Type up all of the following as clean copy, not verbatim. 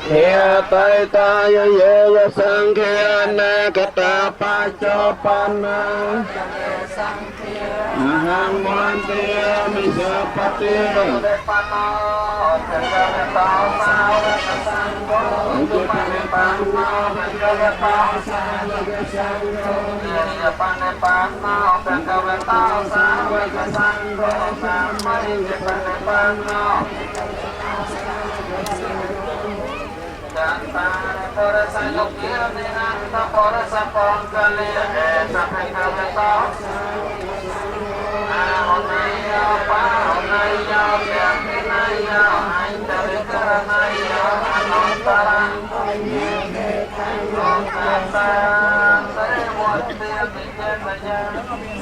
Here tai ta ye ye sang khe na kata pa cho pana aham manti mi sa pati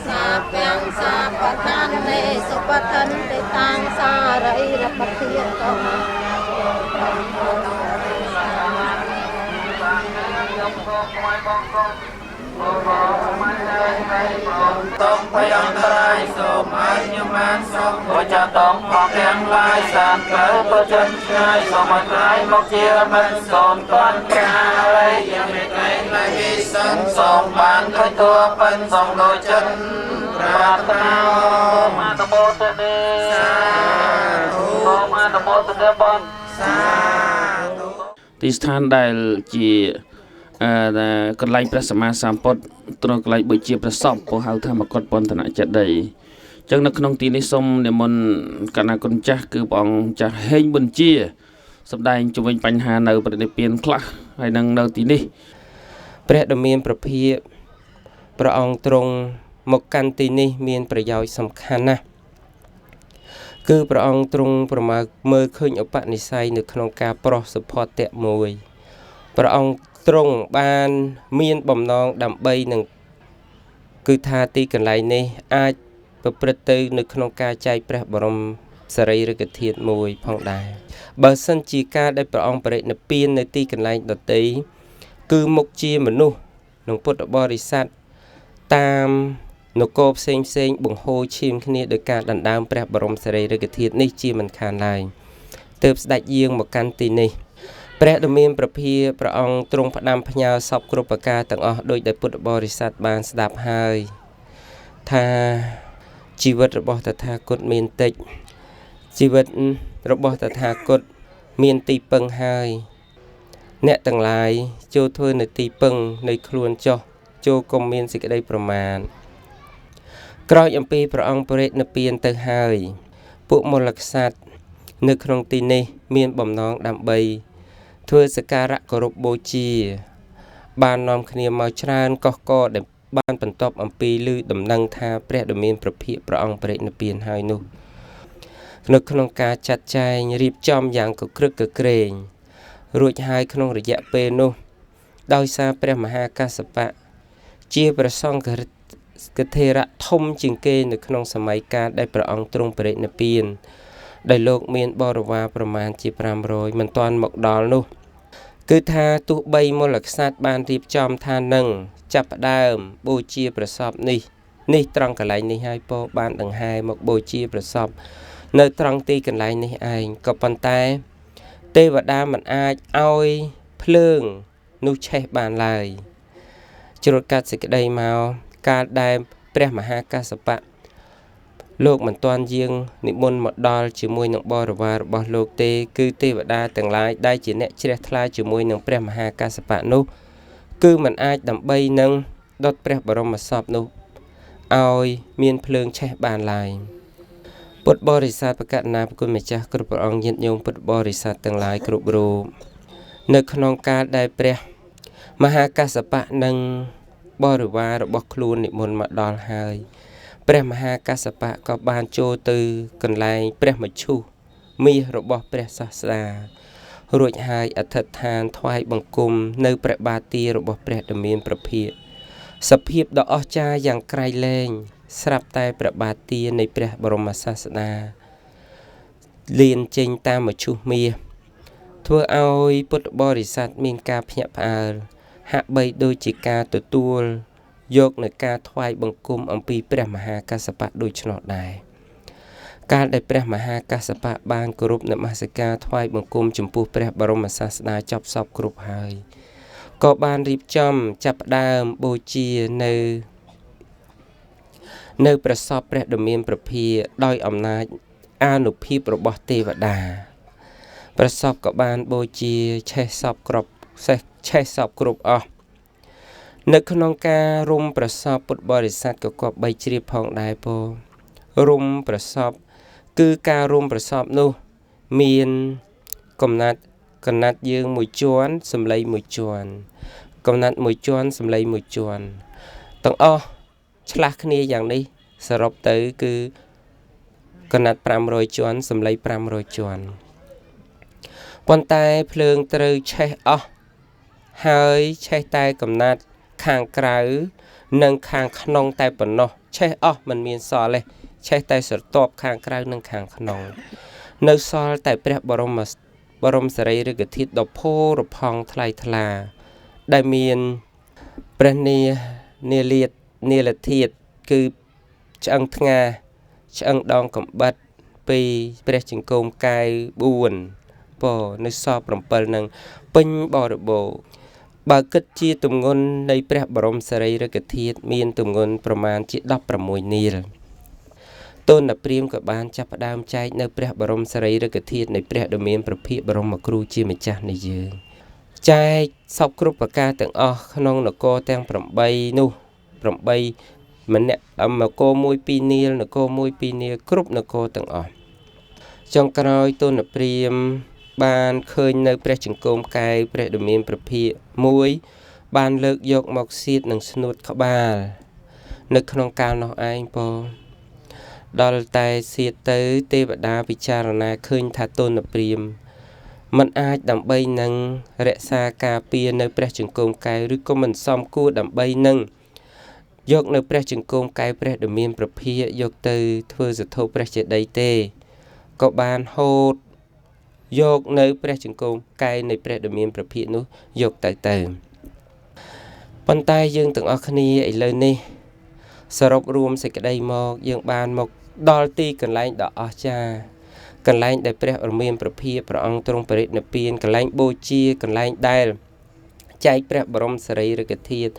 Sapang sapatan le supatan le tang sarai rapatiya ko Tông phải ăn tay sôm ai như man sông của cha tông hoặc đen lai sàn cỡ tôi chân ngay sôm mặt trái mọc chia bên sôm toàn ca lấy giờ mệt lấy lại đi sân sôm bán khơi tua bên sôm đôi chân ra tao mà tao bố tự đi mà tao bố tự đi bonទីស្ថានដែលជាកន្លែងព្រះសម្មាសម្ពុទ្ធទ្រង់កន្លែងបូជាព្រះសពពោលហៅថាមកុដពន្ធនចេតិយអញ្ចឹងនៅក្នុងទីនេះសូមនិមន្តកណ្ណាគុណចាស់គឺព្រះអង្គចាស់ហេងប៊ុនជាសម្ដែងជំវិញបញ្ហានៅប្រតិភិនខ្លះហើយនឹងនៅទីនេះព្រះដ៏មានប្រភាព្រះអង្គទ្រង់មកកាន់ទីនេះមានប្រយោជន៍សំខាន់ណាស់គឺព្រះអង្គទ្រង់ប្រមាមើលឃើញឧបនិស្ស័យនៅក្នុងការប្រោសសុផតៈមួយព្រះអង្គទ្រង់បានមានបំណងដើម្បីនឹងគឺថាទីកន្លែងនេះអាចប្រព្រឹត្តទៅនៅក្នុងការចែកព្រះបរមសារីរិកធាតុមួយផងដែរបើសិនជាការដែលព្រះអង្គបរិនិព្វាននៅទីកន្លែងដទៃគឺមុខជាមនុស្សនិងពុទ្ធបរិស័ទតាមនគរផ្សេងបង្ហូរឈាមគ្នាដោយការដណ្ដើមព្រះបរមសារីរិកធាតុនេះជាមិនខានឡើយទើបស្ដេចយាងមកកាន់ទីនេះព្រះដ៏មានប្រភាព្រះអង្គទ្រង់ផ្ដាំផ្ញើសពគ្រប់ប្រការទាំងអស់ដោយដែលពុទ្ធបរិស័ទបានស្ដាប់ហើយថាជីវិតរបស់តថាគតមានតិចជីវិតរបស់តថាគតមានទីពឹងហើយអ្នកទាំងឡាយចូលធ្វើនៅទីពឹងនៃខ្លួនចុះចូលកុំមានសេចក្តីប្រមាទក្រោយអំពីព្រះអង្គបរិនិព្វានទៅហើយពួកមលក្សត្រនៅក្នុងទីនេះមានបំណងដើម្បីធ្វើសក្ការៈគោរពបូជាបាននាំគ្នាមកច្រើនកុះកដែលបានបន្ទាប់អំពីឮដំណឹងថាព្រះដ៏មានប្រភិព្រះអង្គបរិនិព្វានហើយនោះនៅក្នុងការចាត់ចែងរៀបចំយ៉ាងកក្រឹកកក្រែងរួចហើយក្នុងរយៈពេលនោះដោយសារព្រះមហាកាសបៈជាព្រះសង្ឃកថេរៈធំជាងគេនៅក្នុងសម័យកាលដែលព្រះអង្គទ្រង់បរិនិព្វានដែលលោកមានបរិវារប្រមាណជា500មិនទាន់មកដល់នោះគឺថាទោះបីមលក្សត្របានរៀបចំថានឹងចាប់ផ្ដើមបូជាប្រសពនេះត្រង់កន្លែងនេះហើយពោបានដង្ហែមកបូជាប្រសពនៅត្រង់ទីកន្លែងនេះឯងក៏ប៉ុន្តែទេវតាមិនអាចឲ្យភ្លើងនោះឆេះបានឡើយជ្រុតកាត់សេចក្តីមកកាលដែលព្រះមហាកាសបៈលោកមិនទាន់យាងនិមន្តមកដល់ជាមួយនឹងបរិវាររបស់លោកទេគឺទេវតាទាំងឡាយដែលជាអ្នកជ្រះថ្លាជាមួយនឹងព្រះមហាកាសបៈនោះគឺមិនអាចដើម្បីនឹងដុតព្រះបរមសពនោះ ឲ្យមានភ្លើងឆេះបានឡើយពុទ្ធបរិស័ទប្រកាសណាប្រគុណម្ចាស់គ្រប់ព្រះអង្គញាតិញោមពុទ្ធបរិស័ទទាំងឡាយគ្រប់រូបនៅក្នុងកាលដែលព្រះមហាកស្សបៈនិងបរិវាររបស់ខ្លួននិមន្តមកដល់ហើយព្រះមហាកស្សបៈក៏បានចូលទៅកន្លែងព្រះមឈូសមាសរបស់ព្រះសាស្តារួចហើយអធិដ្ឋានថ្វាយបង្គំនៅព្រះបាទីរបស់ព្រះដ៏មានព្រះភិក្ខសភាពដ៏អស្ចារ្យយ៉ាងក្រៃលែងស្រាប់តែព្រះបាទីនៃព្រះបរមសាស្តាលៀនចេញតាមមឈូសមាសធ្វើឲ្យពុទ្ធបរិស័ទមានការភ្ញាក់ផ្អើលហាក់បីដូចជាការទទួលយកនៅការថ្វាយបង្គំអំពីព្រះមហាកស្សបៈដូច្នោះដែរកាលដែលព្រះមហាកស្សបៈបានគោរពនមស្ការថ្វាយបង្គំចំពោះព្រះបរមសាស្តាចប់សពគ្រប់ហើយក៏បានរៀបចំចាប់ផ្ដើមបូជានៅប្រសពព្រះដ៏មានព្រះភិក្ខដោយអំណាចអានុភាពរបស់ទេវតាប្រសពក៏បានបូជាឆេះសពគ្រប់អស់នៅក្នុងការរុំប្រសពពុទ្ធបរិស័ទក៏គប្បីជ្រាបផងដែរពោរុំប្រសពគឺការរុំប្រសពនោះមានកំណាត់យើងមួយជាន់សម្លេងមួយជាន់កំណាត់មួយជាន់សម្លេងមួយជាន់ទាំងអស់ឆ្លាស់គ្នាយ៉ាងនេះសរុបទៅគឺកំណាត់500ជាន់សម្លេង500ជាន់ប៉ុន្តែភ្លើងត្រូវឆេះអស់ហើយឆេះតែកំណាត់ខាងក្រៅនិងខាងក្នុងតែប៉ុណ្ណោះឆេះអស់មិនមានសល់ទេឆេះតែស្រទាប់ខាងក្រៅនិងខាងក្នុងនៅសល់តែព្រះបរមសារីរិកធាតុដ៏ផូរផង់ថ្លៃថ្លាដែលមានព្រះនាលធាតុគឺឆ្អឹងថ្ងាឆ្អឹងដងកំបិតពីព្រះចង្គមកាយ4ពនៅសល់7នឹងពេញបរិបូរណ៍បើគិតជាទម្ងន់នៃព្រះបរមសារីរិកធាតុមានទម្ងន់ប្រមាណជា16នីលទូនព្រាហ្មណ៍ក៏បានចាប់ផ្ដើមចែកនៅព្រះបរមសារីរិកធាតុនៃព្រះដ៏មានព្រះភិក្ខបរមគ្រូជាម្ចាស់នៃយើងចែកសពគ្រប់ប្រការទាំងអស់ក្នុងនគរទាំង8នោះ8ម្នាក់នគរ1 2នីលនគរ1 2នីលគ្រប់នគរទាំងអស់ចុងក្រោយទូនព្រាហ្មណ៍បានឃើញនៅព្រះចង្គមកាយព្រះដ៏មានព្រះភិក្ខមួយបានលើកយកមកសៀតនឹងស្នួតក្បាលនៅក្នុងកាលនោះឯងពោដល់តែសៀតទៅទេវតាពិចារណាឃើញថាទូនព្រាហ្មណ៍มันអាចដើម្បីនឹងរក្សាការពារនៅព្រះចង្គមកាយឬក៏មិនសមគួរដើម្បីនឹងយកនៅព្រះចង្គមកាយព្រះដ៏មានព្រះភិក្ខយកទៅធ្វើសទ្ធោព្រះចេតិយទេក៏បានហូតយកនៅព្រះចង្គមកាយនៃព្រះដ៏មានព្រះភិក្ខនោះយកទៅប៉ុន្តែយើងទាំងអស់គ្នាឥឡូវនេះសរុបរួមសេចក្តីមកយើងបានមកដល់ទីកន្លែងដ៏អស្ចារ្យកន្លែងដែលព្រះដ៏មានព្រះភិក្ខព្រះអង្គទ្រង់បរិនិព្វានកន្លែងបូជាកន្លែងដែលចែកព្រះបរមសារីរិកធាតុ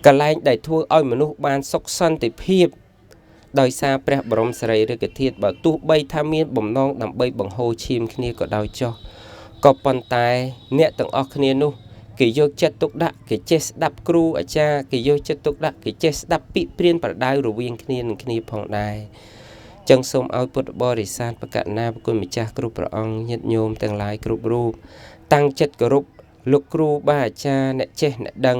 កន្លែងដែលធ្វើឲ្យមនុស្សបានសុខសន្តិភាពដោយសារព្រះបរមសារីរិកធាតុបើទោះបីថាមានបំណងដើម្បីបង្ហូរឈាមគ្នាក៏ដោយចុះក៏ប៉ុន្តែអ្នកទាំងអស់គ្នានោះគេយកចិត្តទុកដាក់គេចេះស្ដាប់គ្រូអាចារ្យគេយកចិត្តទុកដាក់គេចេះស្ដាប់ពាក្យព្រានប្រដៅរវាងគ្នានឹងគ្នាផងដែរចឹងសូមឲ្យពុទ្ធបរិស័ទប្រកាសណាប្រគុណម្ចាស់គ្រប់ព្រះអង្គញាតិញោមទាំងឡាយគ្រប់រូបតាំងចិត្តគោរពលោកគ្រូបាអាចារ្យអ្នកចេះអ្នកដឹង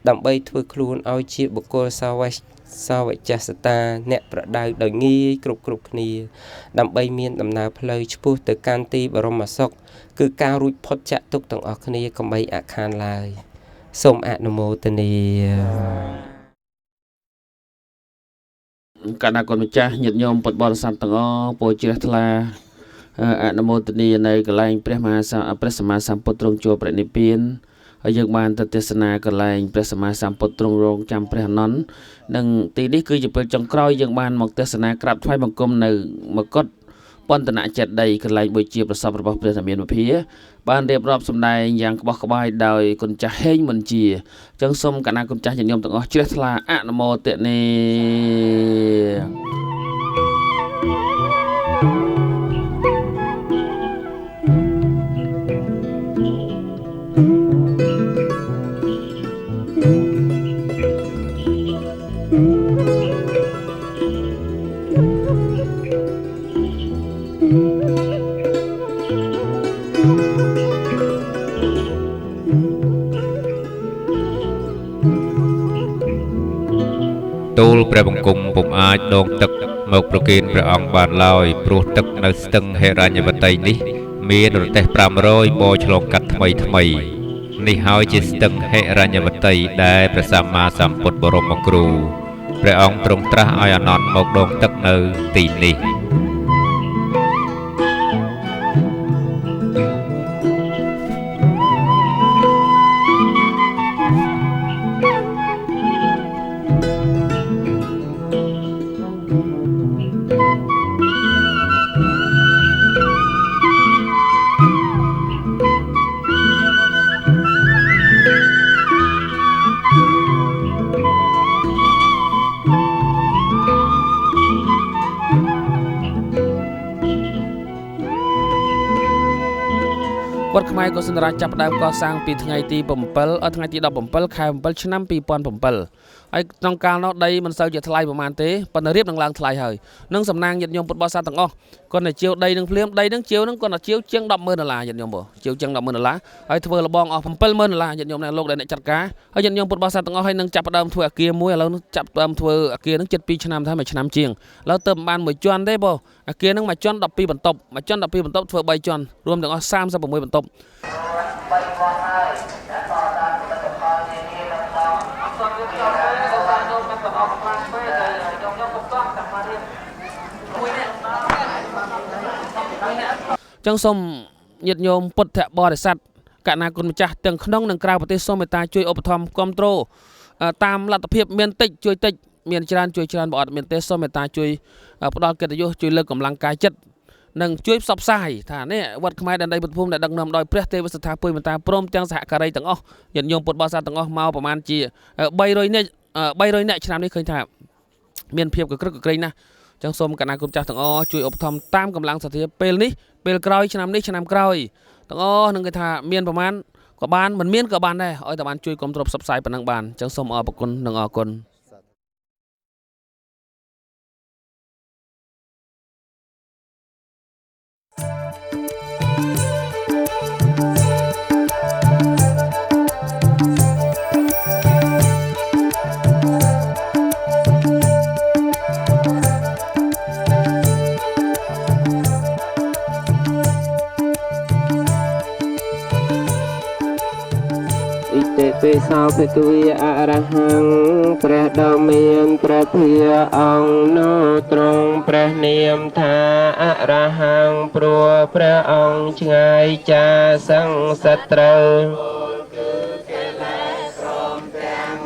ដើម្បីធ្វើខ្លួនឲ្យជាបុគ្គលសាវកសតាអ្នកប្រដៅដោយងាយគ្រប់គ្នាដើម្បីមានដំណើរផ្លូវឆ្ពោះទៅកាន់ទីបរមសុខគឺការរួចផុតចាកទុក្ខទាំងអស់គ្នាកុំបីអាខានឡើយសូមអនុមោទនាកណ្ដាគុណម្ចាស់ញាតិញោមពុទ្ធបរិស័ទទាំងអស់ពោជ្រះថ្លាអនុមោទនានៅកន្លែងព្រះសម្មាសម្ពុទ្ធទ្រង់ជួបព្រះនិព្វានហើយយើងបានទៅទេសនាកន្លែងព្រះសម្មាសម្ពុទ្ធទ្រង់រងចាំព្រះអនន្តនិងទីនេះគឺជាពេលចុងក្រោយយើងបានមកទេសនាក្រាបថ្វាយបង្គំនៅមកុដពន្ធនចេតិយកន្លែងបូជាប្រសពរបស់ព្រះធម្មវិភាបានរៀបរាប់សម្ដែងយ៉ាងក្បោះក្បាយដោយគុណចាស់ហេងមុនជាចឹងសូមកណ្ដាគុណចាស់ញាតិញោមទាំងអស់ជ្រះថ្លាអនុមោទនា ព្រះបង្គំពុំអាចដងទឹកមកប្រគេនព្រះអង្គបានឡើយព្រោះទឹកនៅស្ទឹងហិរញ្ញវតីនេះមានរទេះ500បរឆ្លងកាត់ថ្មីនេះហើយជាស្ទឹងហិរញ្ញវតីដែលព្រះសម្មាសម្ពុទ្ធបរមគ្រូព្រះអង្គទ្រង់ត្រាស់ឲ្យអានន្ទមកដងទឹកនៅទីនេះ វត្តខ្មែរកុសិនរាជចាប់ផ្ដើមកសាងពីថ្ងៃទី7ថ្ងៃទី17ខែ7ឆ្នាំ2007ហើយក្នុងកាលនោះដីមិនសូវជាថ្លៃប្រហែលទេប៉ុន្តែរៀបនឹងឡើងថ្លៃហើយនឹងសំណាងញាតិញោមពុទ្ធបរិស័ទទាំងអស់គាត់តែជាវដីនឹងភ្លាមដីនឹងជាវនឹងគាត់តែជាវជាង$10,000ញាតិញោមបងជាវជាង$10,000ហើយធ្វើលបងអស់$7,000ញាតិញោមអ្នកលោកដែលអ្នកចាត់ការហើយញាតិញោមពុទ្ធបរិស័ទទាំងអស់ហើយនឹងចាប់ផ្ដើមធ្វើអគារមួយឥឡូវចាប់ផ្ដើមធ្វើអគារនឹង7-2ឆ្នាំតែមួយឆ្នាំជាងឥឡូវទៅមិនបានមួយជាន់ទេបងអគារនឹងមួយជាន់12បន្ទប់មួយជាន់12បន្ទប់ធ្វើ3ជាន់រួមទាំងអស់36បន្ទប់ ចឹងសូមញាតិញោមពុទ្ធបរិស័ទកណាគុណម្ចាស់ទាំងក្នុងនិងក្រៅប្រទេសសូមមេត្តាជួយឧបត្ថម្ភគ្រប់គ្រងតាមលទ្ធភាពមានតិចជួយតិចមានច្រើនជួយច្រើនបើអត់មានទេសូមមេត្តាជួយផ្ដល់កិត្តិយសជួយលើកកម្លាំងកាយចិត្តនិងជួយផ្សព្វផ្សាយថានេះវត្តខ្មែរដែនដីពុទ្ធភូមិដែលដឹកនាំដោយព្រះទេវស្ថាពុយមេត្តាព្រមទាំងសហការីទាំងអស់ញាតិញោមពុទ្ធបរិស័ទទាំងអស់មកប្រមាណជា300នាក់ឆ្នាំនេះឃើញថាមានភាពកក្រឹកកក្រែងណាស់ចឹងសូមកណាគុណម្ចាស់ទាំងអស់ជួយឧបត្ថម្ភតាមកម្លាំងសទ្ធាពេលនេះពេលក្រោយឆ្នាំនេះឆ្នាំក្រោយទាំងអស់នឹងគេថាមានប្រមាណក៏បានមិនមានក៏បានដែរឲ្យតែបានជួយគ្រប់គ្រងផ្សព្វផ្សាយប៉ុណ្ណឹងបានចឹងសូមអរគុណនិងអរគុណ ពេសោភគវីអរហង្គព្រះដ៏មានព្រះភិយអង្គនោះទ្រង់ព្រះនាមថាអរហង្គព្រោះព្រះអង្គឆ្ងាយចាសង្សត្រូវ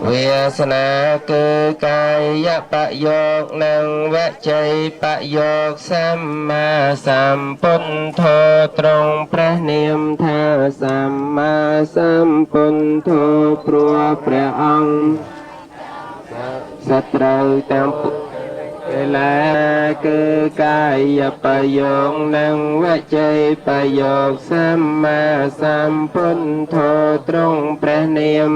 វាសនាគឺកាយបយោគនិងវចីបយោគសម្មាសម្ពុទ្ធោត្រង់ព្រះនាមថាសម្មាសម្ពុទ្ធោព្រោះព្រះអង្គសត្រូវទាំងពេលឡាគឺកាយបយោគនិងវចីបយោគសម្មាសម្ពុទ្ធោត្រង់ព្រះនាម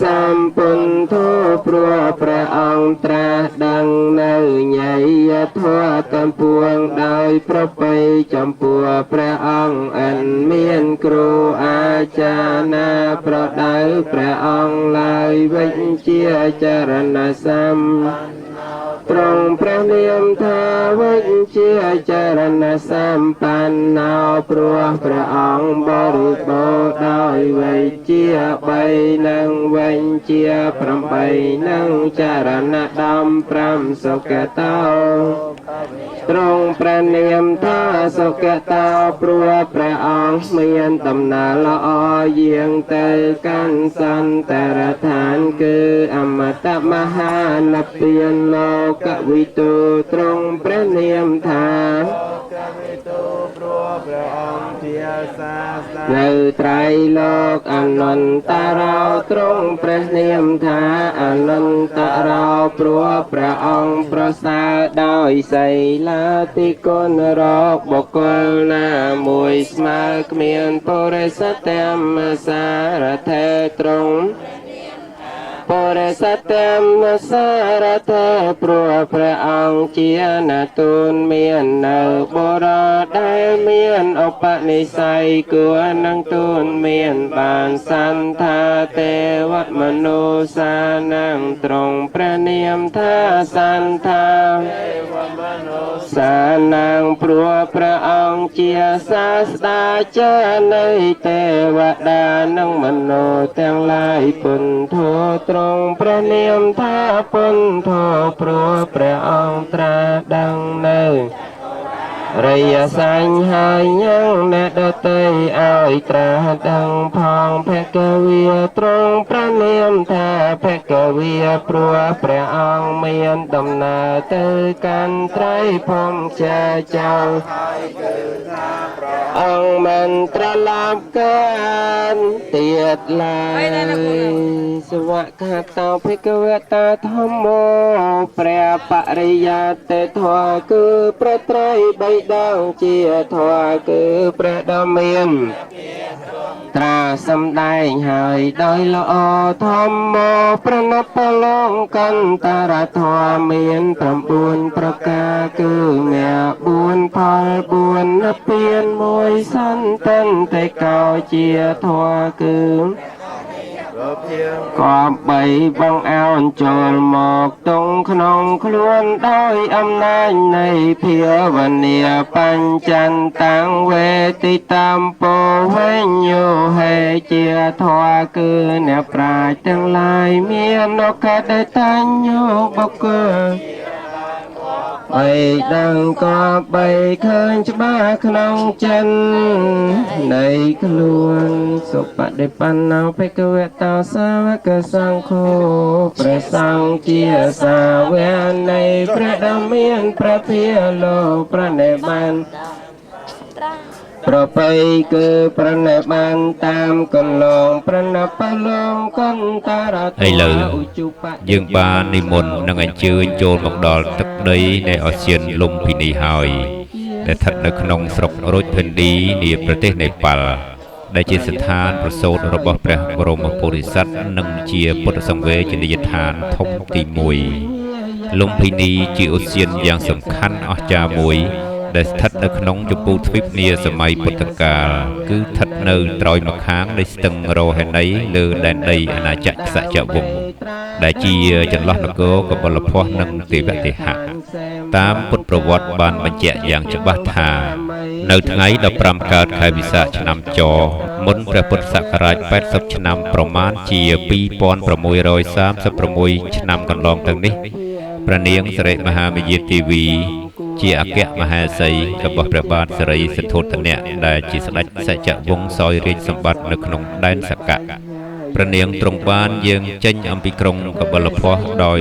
សម្ពុទ្ធោព្រោះព្រះអង្គត្រាស់ដឹងនៅញយធម៌ទាំងពួងដោយប្រពៃចំពោះព្រះអង្គអិនមានគ្រូអាចារ្យណាប្រដៅព្រះអង្គឡើយវិជ្ជាចរណសម្ ត្រង់ព្រះនាមថាវិជ្ជាចរណសម្បណ្ណោព្រោះព្រះអង្គបរិបូរណ៍ដោយវិជ្ជា3និងវិជ្ជា8និងចរណដំ5សុគតោ ត្រង់ព្រះនាមថាសុគតោព្រោះព្រះអង្គមានដំណើរល្អយាងទៅកាន់សន្តរឋានគឺអមតមហានិព្វានលោកវិទូត្រង់ព្រះនាមថានៅត្រៃលោកអនន្តរោត្រង់ព្រះនាមថាអនន្តរោព្រោះព្រះអង្គប្រសើរដោយសីលាតិគុណរកបុគ្គលណាមួយស្មើគ្មានបរិស័ទមសារថេត្រង់ បរិសត្តាមសារទេព្រោះព្រះអង្គជាណាទូនមាននៅបរោដែលមានឧបនិស្ស័យគួរនឹងទូនមានបានសន្តាទេវមនុស្សានឹងត្រង់ព្រះនាមថាសន្តាសានាងព្រោះព្រះអង្គជាសាស្តាចារ្យនៃទេវតានិងមនុស្សទាំងឡាយពុទ្ធោត្រង់ព្រះនាមថាពុទ្ធោព្រោះព្រះអង្គត្រាស់ដឹងនៅរិយសញ្ញហើយยังអ្នកដទៃឲ្យត្រាស់ដឹងផងភគវាត្រង់ព្រះនាមថាភគវាព្រោះព្រះអង្គមានដំណើរទៅកាន់ត្រៃភពជាចៅអង្គមិនត្រឡប់កានទៀតឡើយសវកាតោភគវតាធម្មោព្រះបរិយាទេធម៌គឺព្រះត្រៃបិដកជាធម៌គឺព្រះដ៏មានត្រាសម្ដែងហើយដោយល្អធម្មោប្រណិបលងកន្តរធម៌មាន9ប្រការគឺញា4ផល4និព្វាន1សន្តិនតេកោជាធម៌គឺក៏បីបងអោនចូលមកទងក្នុងខ្លួនដោយអំណាចនៃភាវនាបញ្ចន្តាំងវេតិតាមពោវញ្ញោហេជាធម៌គឺអ្នកប្រាជ្ញទាំងឡាយមានឱកាសได้តាញ់យោបុគ្គលបីដឹងក៏បីឃើញច្បាស់ក្នុងចិននៃខ្លួនសុបដិបណ្ណោភគវតោសាវកសង្ឃោព្រះសង្ឃជាសាវកនៃព្រះដ៏មានព្រះភិលោព្រះនិបានប្របីគឺប្រណិបានតាមកន្លងប្រណិបលងកន្តរធម៌ ឥឡូវយើងបាននិមន្តនឹងអញ្ជើញចូលមកដល់ទឹកដីនៃអាស៊ានលំពិនីហើយដែលស្ថិតនៅក្នុងស្រុករុចភិនឌីនាប្រទេសនេប៉ាល់ដែលជាស្ថានប្រសូតរបស់ព្រះបរមពុរិស័ទនិងជាពុទ្ធសង្វេជនីយដ្ឋានធំទី1លំពិនីជាឧទ្យានយ៉ាងសំខាន់អស្ចារ្យមួយដែលស្ថិតនៅក្នុងជម្ពូទ្វីបនាសម័យពុទ្ធកាលគឺស្ថិតនៅត្រើយម្ខាងនៃស្ទឹងរហេនីលើដែនដីអាណាចក្រក្សត្រវង្សដែលជាចន្លោះនគរកបិលភ័ស្ត្រនិងទេវទេហៈតាមពុទ្ធប្រវត្តិបានបញ្ជាក់យ៉ាងច្បាស់ថានៅថ្ងៃ15កើតខែវិសាខឆ្នាំចមុនព្រះពុទ្ធសករាជ80ឆ្នាំប្រមាណជា2636ឆ្នាំកន្លងទៅនេះព្រះនាងសិរិមហាមាយាទេវីជាអគ្គមហេសីរបស់ព្រះបាទសិរីសិទ្ធត្ថនៈដែលជាស្ដេចសច្ចវង្សសោយរាជសម្បត្តិនៅក្នុងដែនសកៈព្រះនាងទ្រង់បានយាងចេញអំពីក្រុងកបិលភ័ស្ត្រដោយ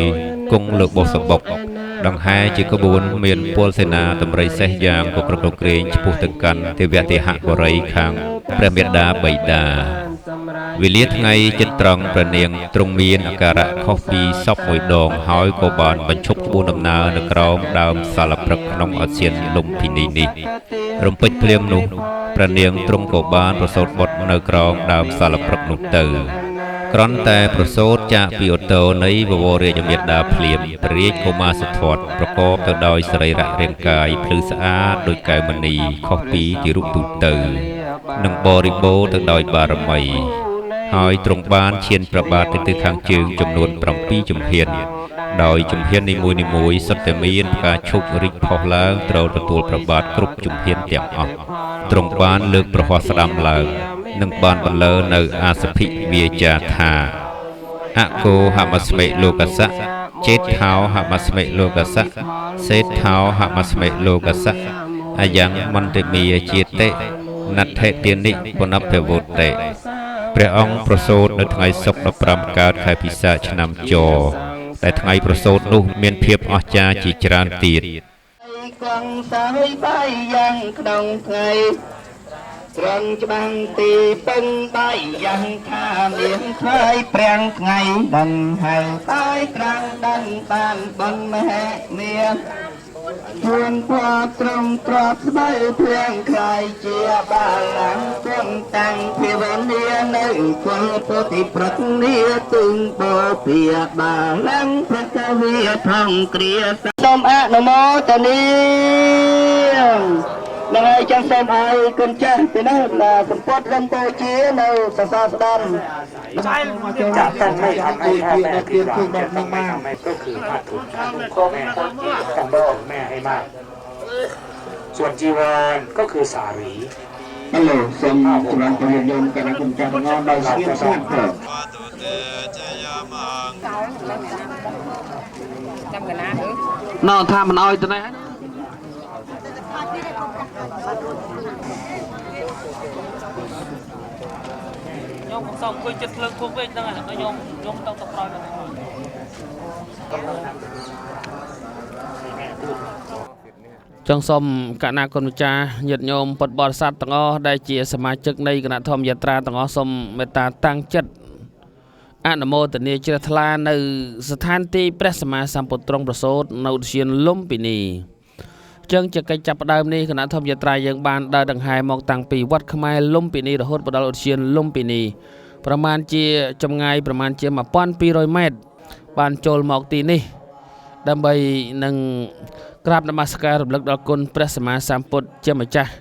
គង់លើបុស្សបុកដង្ហែជាក្បួនមានពលសេនាតម្រៃសេះយ៉ាងកក្រឹកកក្រែងឆ្ពោះទៅកាន់ទេវទេហបរិយខាងព្រះមេដាបិតាវេលាថ្ងៃចិត្តត្រង់ព្រះនាងទ្រង់មានអាការៈខុសពីសពមួយដងហើយក៏បានបញ្ឈប់ក្បួនដំណើរនៅក្រោមដើមសាលព្រឹកក្នុងអាស៊ានលំពិនីនេះរំពេចភ្លាមនោះព្រះនាងទ្រង់ក៏បានប្រសូតបុត្រនៅក្រោមដើមសាលព្រឹកនោះទៅគ្រាន់តែប្រសូតចាកពីឧត្តរនៃបវររាជមេដាភ្លាមព្រះរាជកុមារសិទ្ធត្ថប្រកបទៅដោយសរីរៈរាងកាយភ្លឺស្អាតដោយកែវមណីខុសពីទីរូបទូទៅនិងបរិបូរណ៍ទៅដោយបារមីហើយទ្រង់បានឈានព្រះបាទទៅខាងជើងចំនួន7ជំហានដោយជំហាននីមួយៗសុទ្ធតែមានផ្កាឈូករីកផុសឡើងត្រូវទទួលព្រះបាទគ្រប់ជំហានទាំងអស់ទ្រង់បានលើកប្រហ័សស្ដាំឡើងនិងបានបន្លឺនៅអាសភិវាចាថាអកោហមស្មិលោកសៈចេតថោហមស្មិលោកសៈសេតថោហមស្មិលោកសៈអាយ៉ាងមន្តមីជាតិណដ្ឋិទានិពុណភវុតិព្រះអង្គប្រសូតនៅថ្ងៃសុក្រ15កើតខែពិសាខឆ្នាំចតែថ្ងៃប្រសូតនោះមានភាពអស្ចារ្យជាច្រើនទៀតកងសាយបាយយ៉ាងក្នុងថ្ងៃត្រង់ច្បាំងទីពឹងបាយយ៉ាងថាមានថ្លៃប្រាំងថ្ងៃដិនហើយបាយត្រាំងដិនបានបនមហេមា ជួនពណ៌ត្រង់ទ្របស្បែកព្រៀងខ្លាយជាបាលាំងគំតាំងភាវនានៅគល់ពុទ្ធិប្រកនីទឹងបោភាបាលាំងប្រកវិផងគ្រាសូមអនុមោទនានឹងឲ្យចឹងសូមឲ្យគុណចាស់ពីនោះសម្ពុតរំពោជានៅសរសើរស្ដាំចាស់តែមិនអត់ឲ្យថាតែទៀតគឺដល់នឹងមកក៏គឺថាទុនพ่อแม่กันดอกแม่ให้มากส่วนจีวรก็คือสารีฮัลโหลសូមចម្រើនព្រះយមគណៈគុណចាស់ងដោយស្ងៀមស្ងាត់ទៅចាំកណាណោថាមិនអោយទៅណាខ្ញុំសូមអង្គុយចិត្តភ្លើងធូបវិញហ្នឹងខ្ញុំទៅក្រោយចង់សូមគណៈគុណម្ចាស់ញាតិញោមពុទ្ធបរិស័ទទាំងអស់ដែលជាសមាជិកនៃគណៈធម្មយាត្រាទាំងអស់សូមមេត្តាតាំងចិត្តអនុមោទនាជ្រះថ្លានៅស្ថានទីព្រះសម្មាសម្ពុទ្ធទ្រង់ប្រសូតនៅឧទ្យានលំពិនីចឹងជាកិច្ចចាប់ផ្ដើមនេះគណៈធម្មយាត្រាយើងបានដើរដង្ហែមកតាំងពីវត្តខ្មែរលំពិនីរហូតដល់ឧទ្យានលំពិនីប្រមាណជាចម្ងាយប្រមាណជា1200ម៉ែត្របានចូលមកទីនេះដើម្បីនឹងក្រាបនមស្ការរំលឹកដល់គុណព្រះសម្មាសម្ពុទ្ធជាម្ចាស់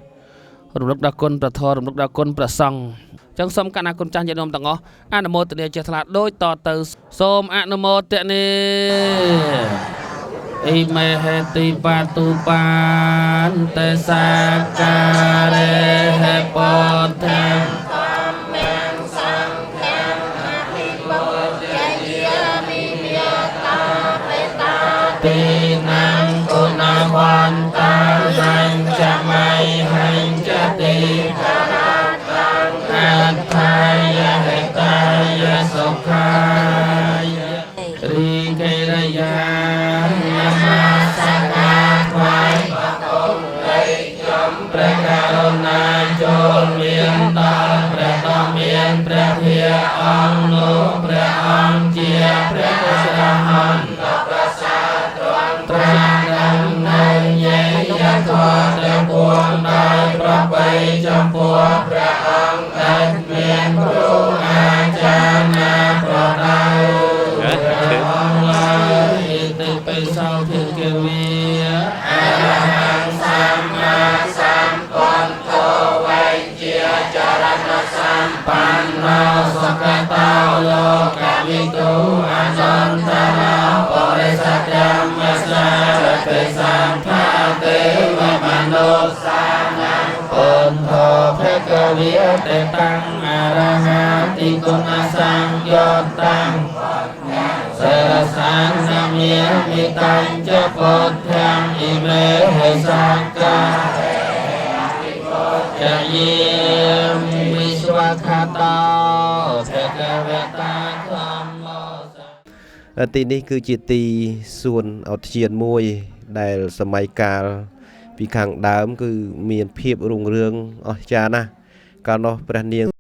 រំលឹកដល់គុណព្រះធម៌រំលឹកដល់គុណព្រះសង្ឃចឹងសូមគណៈគុណចាស់ញាតិញោមទាំងអស់អនុមោទនាជ្រះថ្លាដូចតទៅសូមអនុមោទនាអ៊ីមេហេតិបាតុបានតេសាការេហេបតាទីណាំគុណវន្តាហញ្ចមៃហញ្ចតិអត្ថាយហេតាយសុខាយរីកេរយានមស្ការថ្វាយព្រះករុណាចូលមានដល់ព្រះដ៏មានព្រះភាអង្គនោះព្រះអង្គជាព្រះអរហន្តត្រាស់នៅញែកយធម៌ទាំងពួងដោយប្របីចំពោះព្រះអង្គដែលមានគ្រូអាចារ្យណាប្រដៅព្រះអង្គឡើយទៅបិសោភិក្ខវេអរហង្គសម្មាសម្ពុទ្ធោវៃជាចរណសម្បណ្ណោសុខតោលោកវិទូអនន្តរបរិស័ទមស្សាទេសង្ឃាទេវមនោសានាពុទ្ធោភិក្ខវេតេតាំងអរហតិគុណសង្ឃយោតាំងសេរសានសមាមិតាំចពុទ្ធាំអ៊ីមេហេសង្កាចយាវិស្វខាតោភិក្ខវេតាធម្មោទីនេះគឺជាទីសួនឧទ្យានមួយដែលសម័យកាលពីខាងដើមគឺមានភាពរុងរឿងអស្ចារ្យណាស់កាលនោះព្រះនាង